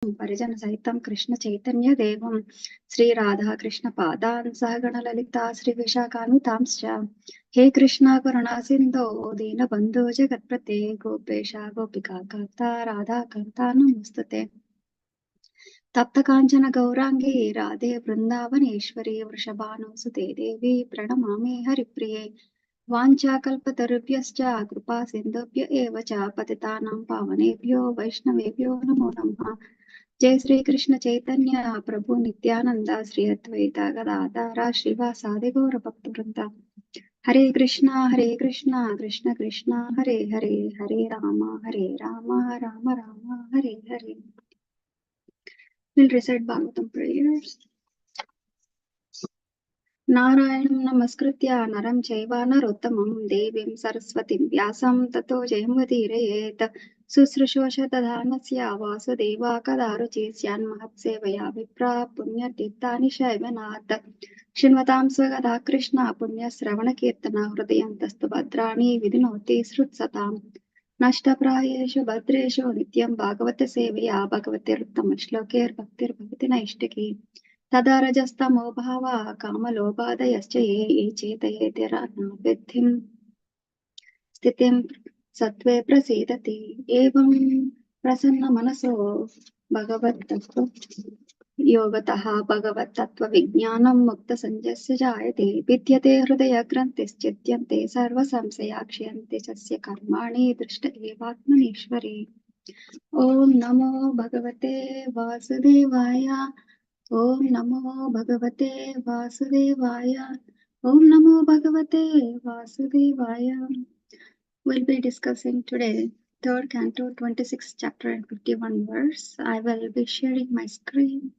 परिजन सहितं कृष्ण चैतन्य देवं श्री राधा कृष्ण पादान् सहगण ललिता श्री विशाखान्वितांश्च हे कृष्ण करुणा सिन्धो दीनबन्धो जगत्पते गोपेश गोपिका कान्ता राधा कान्ता नमोस्तुते तप्त काञ्चन गौरांगी राधे वृन्दावनेश्वरी वृषभानुसुते देवी प्रणमामि हरिप्रिये वाञ्छाकल्पतरुभ्यश्च कृपा सिन्धुभ्य एव च पतितानां पावनेभ्यो वैष्णवेभ्यो नमो नमः जय श्री कृष्ण चैतन्य प्रभु नित्यानंद श्री अद्वैत गदाधर श्रीवासादि गौर भक्त वृंदा हरे Krishna Krishna Krishna Hare Hare Hare Ram Ram Ram Hare Hare. We'll recite Bhagavatam prayers. नारायणं नमस्कृत्य नरं चैव नरोत्तमं देवीं सरस्वतीं व्यासं ततो जयमुदीरयेत् शुश्रूषोषदधानस्य वासुदेवा कदा रुचिः स्यान्महत्सेवया विप्रा पुण्यतीर्थानि शैवनाथ शृण्वतां स्वगता कृष्ण पुण्यश्रवणकीर्तना हृदयन्तस्तु भद्राणि विधिनोति श्रुत्सताम् नष्टप्रायेषु भद्रेषु नित्यं भागवत सेवया भगवतिरुत्तमश्लोकैर्भक्तिर्भवति नैष्टिकी तदा रजस्तमो भावा कामलोभादयश्च ये चेतयेतिरनावृद्धिं स्थितिं सत्त्वे प्रसीदति एवं प्रसन्नमनसो योगतः भगवत्तत्त्वविज्ञानं मुक्तसंजस्य जायते विद्यते हृदयग्रन्थिश्चिद्यन्ते सर्वसंशयाक्षयन्ते तस्य कर्माणि दृष्ट एवात्मनीश्वरे. ॐ नमो भगवते वासुदेवाय. ओम नमो भगवते वासुदेवाय. ओम नमो भगवते वासुदेवाय. We'll be discussing today third canto 26th chapter and 51 verse. I will be sharing my screen.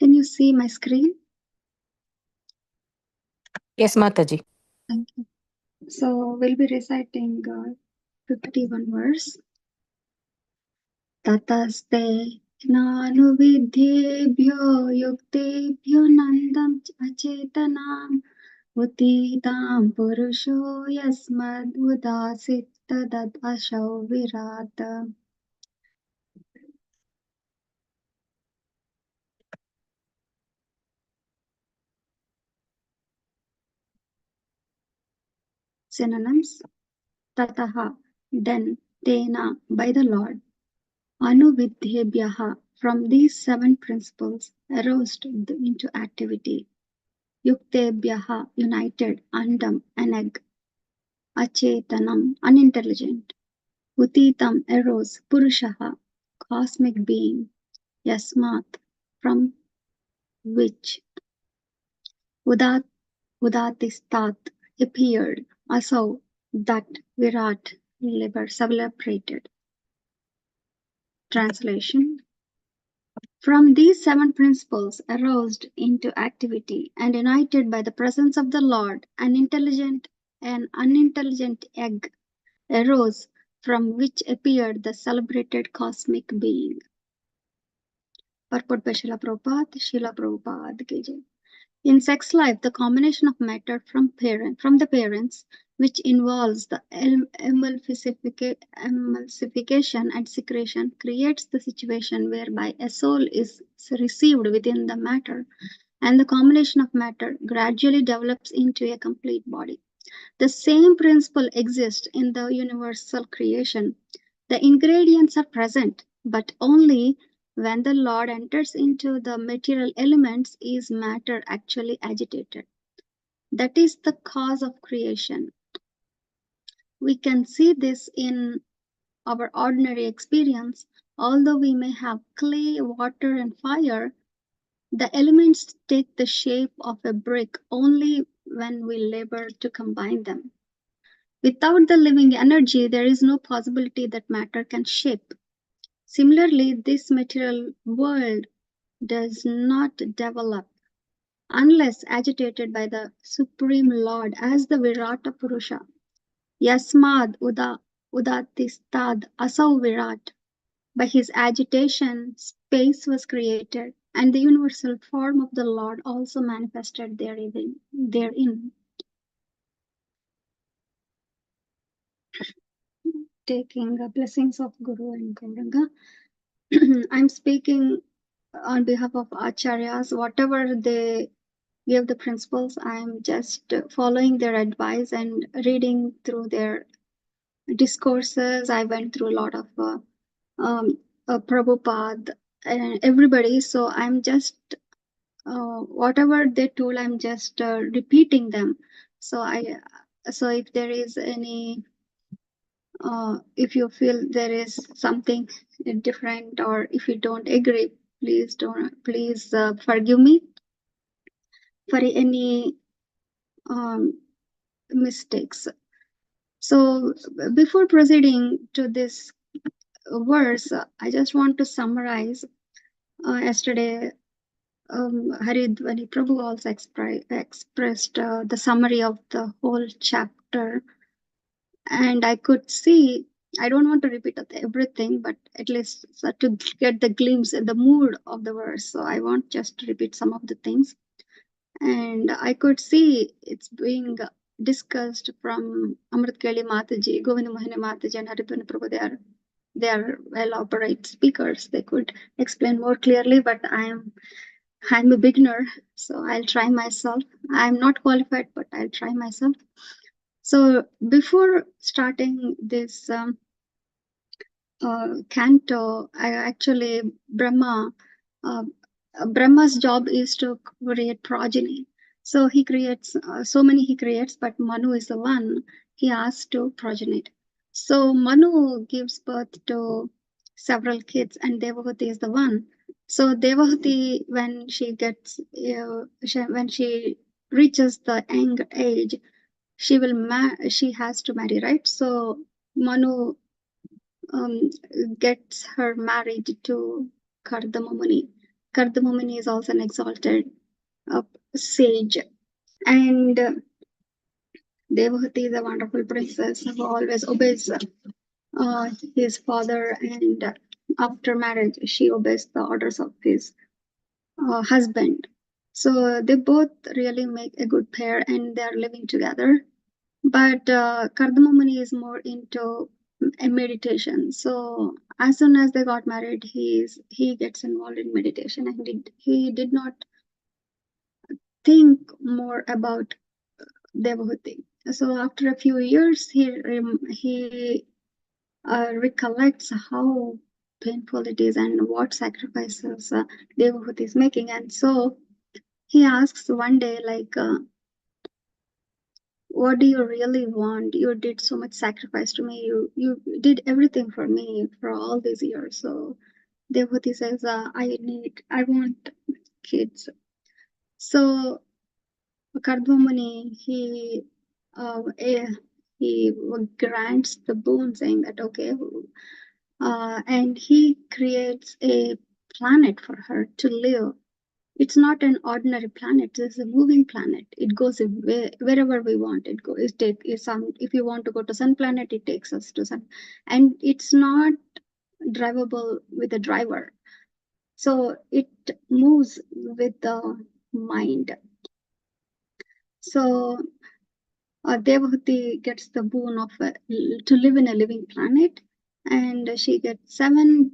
Can you see my screen? Yes, Mataji. Thank you. So we'll be reciting 51 verse. ततस्ते ज्ञानुविद्धेभ्यो युक्तेभ्यो नन्दम् अचेतनाम् उत्थितां पुरुषो यस्मदुदासीत् तदसौ Virat. Synonyms. Tataha, then, tena, by the Lord. Anuvidhebhyaha, from these 7 principles, aroused into activity. Yuktebhyaha, united, andam, an egg. Achetanam, unintelligent. Utitam, arose, purushaha, cosmic being. Yasmat, from which. Udatistat, appeared. Asau, that. Virat, celebrated. Translation. From these 7 principles aroused into activity and united by the presence of the Lord, an unintelligent egg arose from which appeared the celebrated cosmic being. Purport by Srila Prabhupada ki jai. In sex life, the combination of matter from the parents, which involves the emulsification and secretion, creates the situation whereby a soul is received within the matter, and the combination of matter gradually develops into a complete body. The same principle exists in the universal creation. The ingredients are present, but only when the Lord enters into the material elements is matter actually agitated. That is the cause of creation. We can see this in our ordinary experience. Although we may have clay, water, and fire, the elements take the shape of a brick only when we labor to combine them. Without the living energy, there is no possibility that matter can shape. Similarly, this material world does not develop unless agitated by the Supreme Lord as the Virata Purusha. Yasmad Udatistad Asau Virat. By his agitation, space was created, and the universal form of the Lord also manifested therein. Taking the blessings of Guru and Gauranga. I'm speaking on behalf of Acharyas. Whatever they give the principles, I'm just following their advice and reading through their discourses. I went through a lot of Prabhupada and everybody. So I'm just, whatever they told, I'm just repeating them. So if there is any, if you feel there is something different, or if you don't agree, please forgive me for any mistakes. So before proceeding to this verse, I just want to summarize. Yesterday, Haridwani Prabhu also expressed the summary of the whole chapter, and I could see. I don't want to repeat everything, but at least to get the glimpse and the mood of the verse. So I want just to repeat some of the things. And I could see it's being discussed from Amrit Keli Mataji, Govinda Mohini Mataji, and Haridwani Prabhu. They are well operate speakers. They could explain more clearly, but I'm a beginner, so I'll try myself. I'm not qualified, but I'll try myself. So before starting this canto, Brahma's job is to create progeny. So he creates he creates, but Manu is the one he asked to progenate. So Manu gives birth to several kids, and Devavati is the one. So Devavati, when she reaches the young age, she has to marry, right? So Manu gets her married to Kardama Muni. Kardama Muni is also an exalted sage, and Devavati is a wonderful princess who always obeys his father, and after marriage, she obeys the orders of his husband. So they both really make a good pair, and they are living together. But Kardama Muni is more into a meditation. So as soon as they got married, he gets involved in meditation, and he did not think more about Devahati. So after a few years, he recollects how painful it is and what sacrifices Devahati is making, and so he asks one day, like, what do you really want? You did so much sacrifice to me. You did everything for me for all these years. So Devati says, I want kids. So Kardamani, he grants the boon, saying that okay, and he creates a planet for her to live. It's not an ordinary planet. It's a moving planet. It goes wherever we want. If you want to go to sun planet, it takes us to sun, and it's not drivable with a driver. So it moves with the mind. So Devahuti gets the boon of to live in a living planet, and she gets 7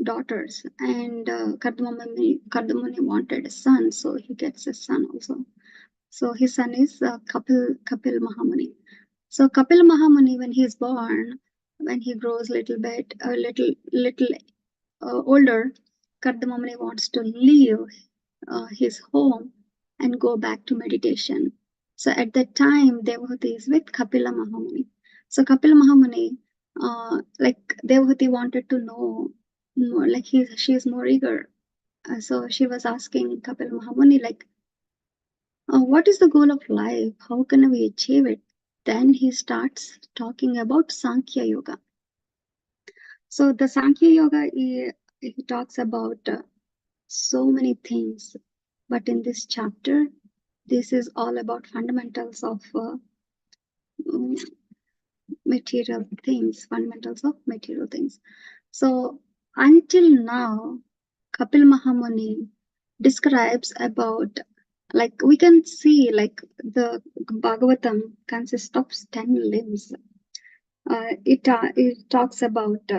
daughters. And Kardamuni wanted a son, so he gets a son also. So his son is Kapil Mahamuni. So Kapil Mahamuni, when he is born, when he grows little older, Kardamuni wants to leave his home and go back to meditation. So at that time, Devahuti is with Kapila Mahamuni. So Kapila Mahamuni, like Devahuti wanted to know more, like she is more eager. So she was asking Kapila Mahamuni, like, what is the goal of life? How can we achieve it? Then he starts talking about Sankhya Yoga. So the Sankhya Yoga, he talks about so many things, but in this chapter, this is all about fundamentals of material things, fundamentals of material things. So until now, Kapil Mahamuni describes about, like we can see, like the Bhagavatam consists of 10 limbs. It talks about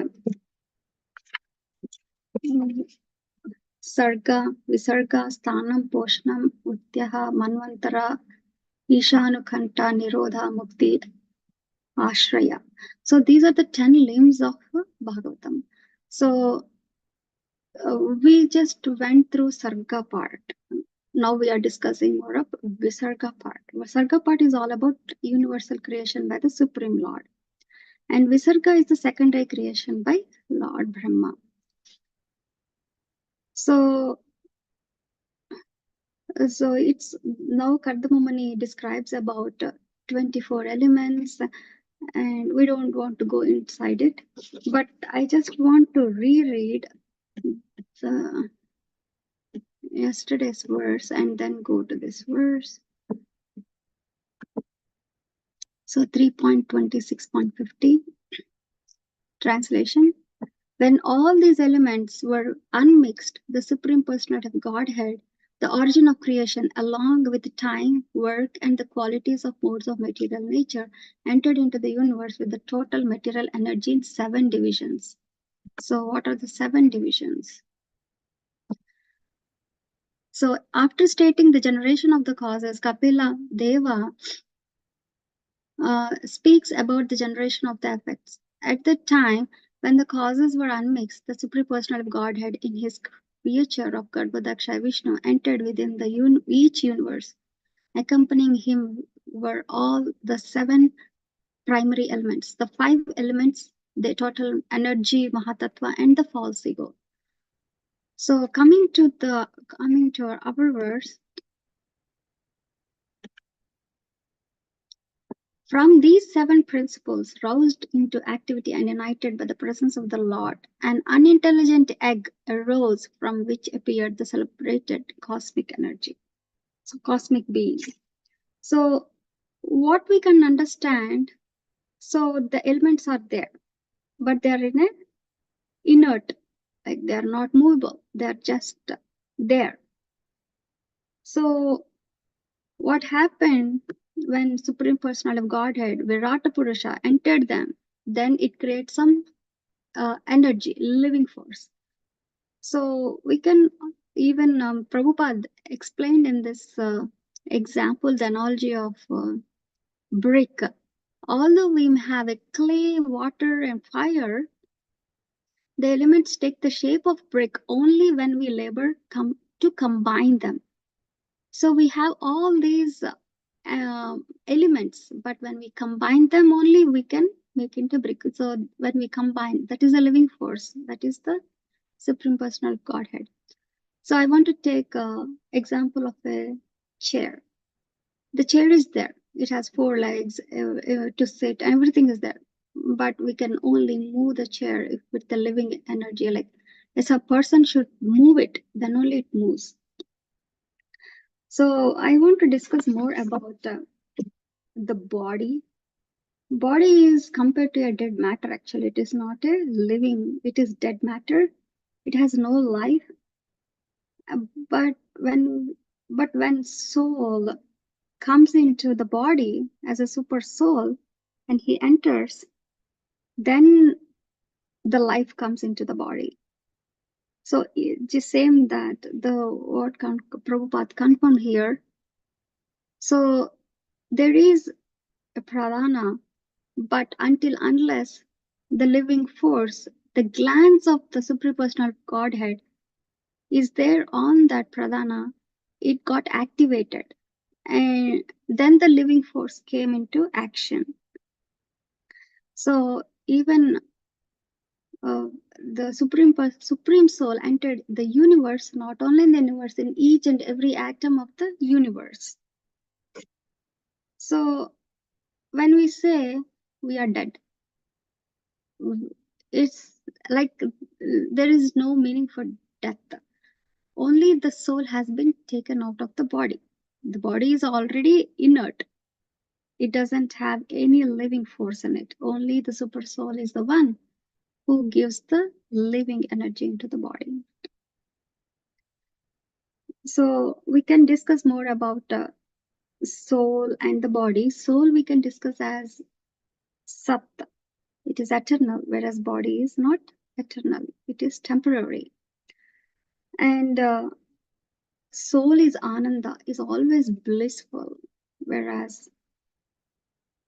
Sarga, Visarga, Sthanam, Poshnam, Utyaha, Manvantara, Ishanukanta, Nirodha, Mukti, Ashraya. So these are the 10 limbs of Bhagavatam. So we just went through Sarga part. Now we are discussing more of Visarga part. Visarga part is all about universal creation by the Supreme Lord. And Visarga is the secondary creation by Lord Brahma. So it's now Kardamamani describes about 24 elements, and we don't want to go inside it, but I just want to reread the yesterday's verse and then go to this verse. So 3.26.50 translation. When all these elements were unmixed, the Supreme Personality of Godhead, the origin of creation, along with time, work, and the qualities of modes of material nature, entered into the universe with the total material energy in 7 divisions. So what are the 7 divisions? So after stating the generation of the causes, Kapila Deva speaks about the generation of the effects. At the time, when the causes were unmixed, the Supreme Personality of Godhead in his creature of Garbhodaksha Vishnu entered within each universe. Accompanying him were all the 7 primary elements, the 5 elements, the total energy, Mahatattva, and the false ego. So coming to our verse, from these 7 principles, roused into activity and united by the presence of the Lord, an unintelligent egg arose from which appeared the celebrated cosmic energy. So, cosmic being. So, what we can understand, so the elements are there, but they are in a inert, like they are not movable, they are just there. So, what happened when Supreme Personality of Godhead, Virata Purusha, entered them? Then it creates some energy, living force. So we can even Prabhupada explained in this example the analogy of brick. Although we have a clay, water, and fire, the elements take the shape of brick only when we labor to combine them. So we have all these elements, but when we combine them only, we can make into brick. So when we combine, that is a living force. That is the Supreme Personal Godhead. So I want to take an example of a chair. The chair is there. It has 4 legs to sit. Everything is there. But we can only move the chair with the living energy. Like as a person should move it, then only it moves. So I want to discuss more about the body. Body is compared to a dead matter. Actually, it is not a living. It is dead matter. It has no life. But when soul comes into the body as a super soul and he enters, then the life comes into the body. So just same that the what Prabhupada confirmed here. So there is a pradhana, but unless the living force, the glance of the Supreme Personal Godhead is there on that pradhana, it got activated. And then the living force came into action. So even the supreme soul entered the universe, not only in the universe, in each and every atom of the universe. So when we say we are dead, it's like there is no meaning for death. Only the soul has been taken out of the body. The body is already inert. It doesn't have any living force in it. Only the super soul is the one who gives the living energy into the body. So we can discuss more about soul and the body. Soul we can discuss as Sat. It is eternal, whereas body is not eternal. It is temporary. And soul is Ananda, is always blissful, whereas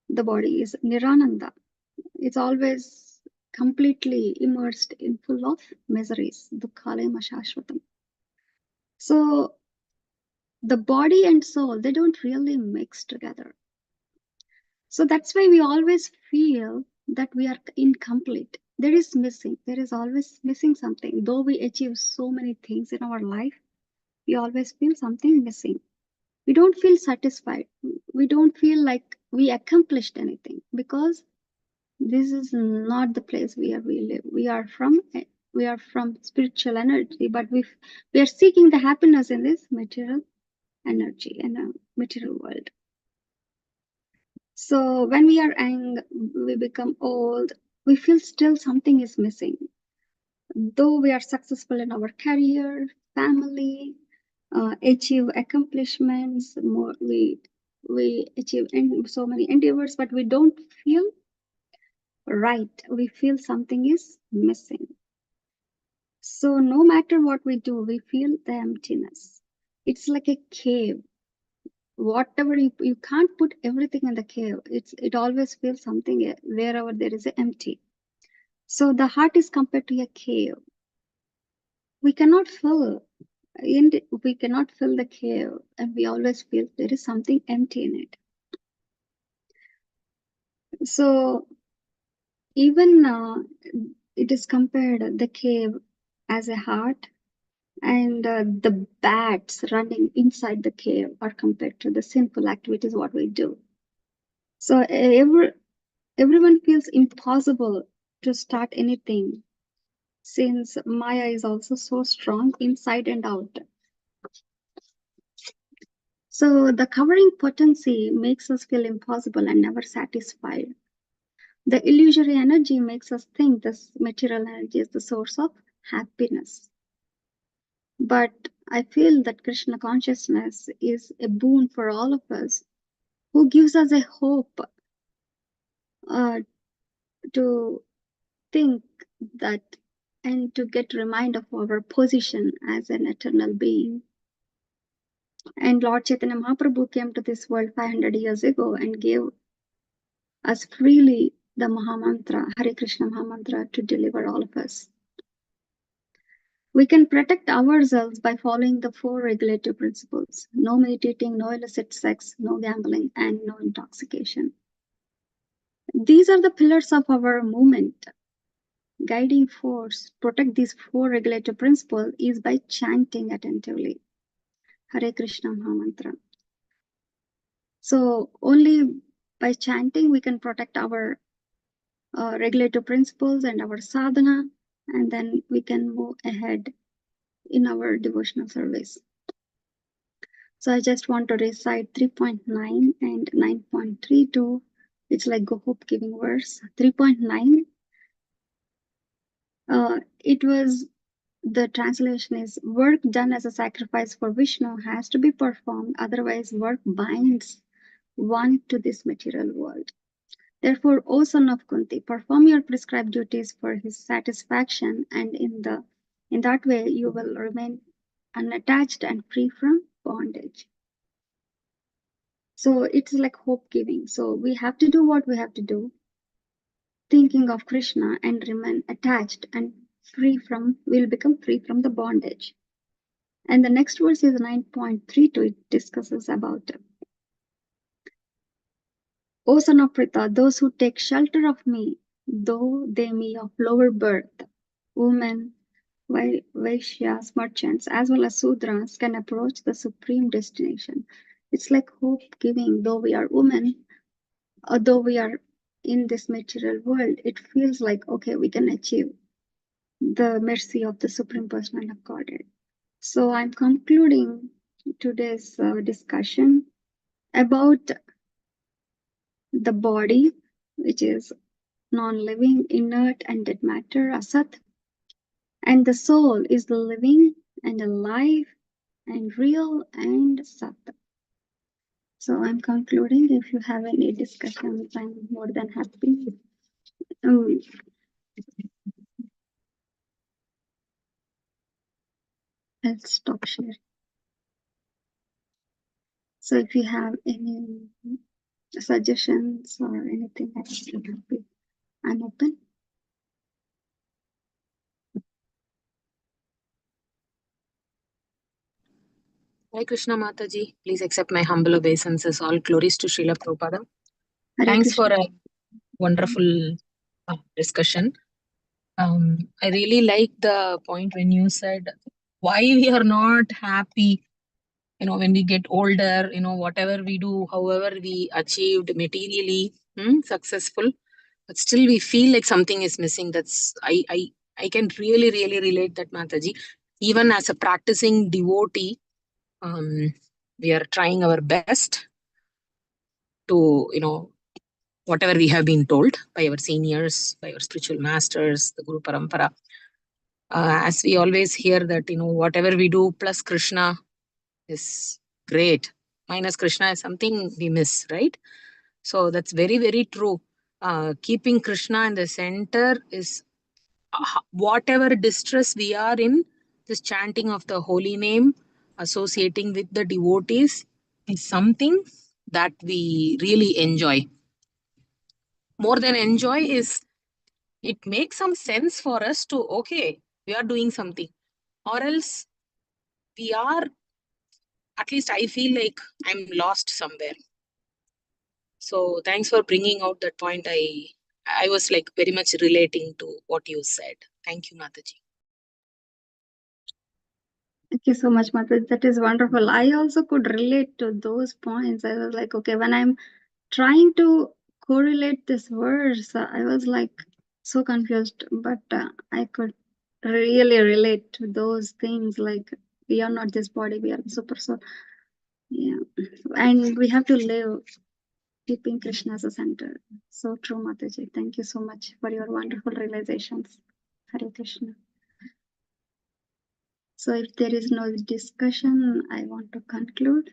the body is Nirananda. It's always completely immersed in full of miseries. Dukhalema Shashvatam. So the body and soul, they don't really mix together. So that's why we always feel that we are incomplete. There is missing. There is always missing something. Though we achieve so many things in our life, we always feel something missing. We don't feel satisfied. We don't feel like we accomplished anything because this is not the place where we live. We are from spiritual energy, but we are seeking the happiness in this material energy and a material world. So when we are young, we become old, we feel still something is missing. Though we are successful in our career, family, achieve accomplishments, we achieve so many endeavors, but we don't feel right. We feel something is missing. So no matter what we do, we feel the emptiness. It's like a cave. Whatever you can't put everything in the cave. It always feels something wherever there is a empty. So the heart is compared to a cave. We cannot fill the cave, and we always feel there is something empty in it. So even it is compared the cave as a heart, and the bats running inside the cave are compared to the sinful activities what we do. So everyone feels impossible to start anything since Maya is also so strong inside and out. So the covering potency makes us feel impossible and never satisfied. The illusory energy makes us think this material energy is the source of happiness. But I feel that Krishna consciousness is a boon for all of us, who gives us a hope uh, to think that and to get remind of our position as an eternal being. And Lord Chaitanya Mahaprabhu came to this world 500 years ago and gave us freely the Mahamantra, Hare Krishna Mahamantra, to deliver all of us. We can protect ourselves by following the 4 regulative principles: no meat eating, no illicit sex, no gambling, and no intoxication. These are the pillars of our movement. Guiding force, protect these 4 regulative principles is by chanting attentively Hare Krishna Mahamantra. So only by chanting we can protect our regulative principles and our sadhana, and then we can move ahead in our devotional service. So I just want to recite 3.9 and 9.32. It's like go hope giving verse. 3.9, it was the translation is, work done as a sacrifice for Vishnu has to be performed, otherwise work binds one to this material world. Therefore, O son of Kunti, perform your prescribed duties for his satisfaction, and in that way you will remain unattached and free from bondage. So it's like hope giving. So we have to do what we have to do, thinking of Krishna, and remain attached and we'll become free from the bondage. And the next verse is 9.32. It discusses about, O son of Pritha, those who take shelter of me, though they be of lower birth, women, Vaishyas, merchants, as well as Sudras, can approach the supreme destination. It's like hope giving. Though we are women, although we are in this material world, it feels like, okay, we can achieve the mercy of the Supreme Personality of Godhead. So I'm concluding today's discussion about the body, which is non-living, inert, and dead matter, asat, and the soul is the living and alive and real and sat. So I'm concluding. If you have any discussions, I'm more than happy. I'll stop sharing. So if you have any suggestions or anything, I'm open. Hi Krishna Mataji, please accept my humble obeisances. All glories to Srila Prabhupada. Hare Thanks Krishna. for a wonderful discussion. I really like the point when you said why we are not happy, when we get older, whatever we do, however we achieved materially, successful, but still we feel like something is missing. I can really, really relate that, Mataji. Even as a practicing devotee, we are trying our best to, whatever we have been told by our seniors, by our spiritual masters, the Guru Parampara. As we always hear that, whatever we do plus Krishna is great. Minus Krishna is something we miss, right? So that's very, very true. Keeping Krishna in the center is whatever distress we are in, this chanting of the holy name, associating with the devotees is something that we really enjoy. More than enjoy is, it makes some sense for us to, okay, we are doing something, or else we are, at least I feel like I'm lost somewhere. So thanks for bringing out that point. I was like very much relating to what you said. Thank you, Mataji. Thank you so much, Mataji. That is wonderful. I also could relate to those points. I was like, okay, when I'm trying to correlate this verse, I was like so confused, but I could really relate to those things. Like, we are not this body, we are the super soul. Yeah, and we have to live keeping Krishna as a center. So true, Mataji. Thank you so much for your wonderful realizations. Hare Krishna. So if there is no discussion, I want to conclude.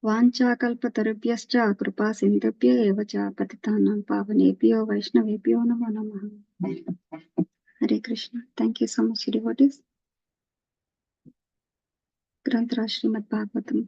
वाञ्छाकल्पतरुभ्यश्च कृपा सिन्धुभ्य एव च पतितानां पावनेभ्यो वैष्णवेभ्यो नमो नमः. Hare Krishna. Thank you so much, devotees. Granth Raj Srimad Bhagavatam.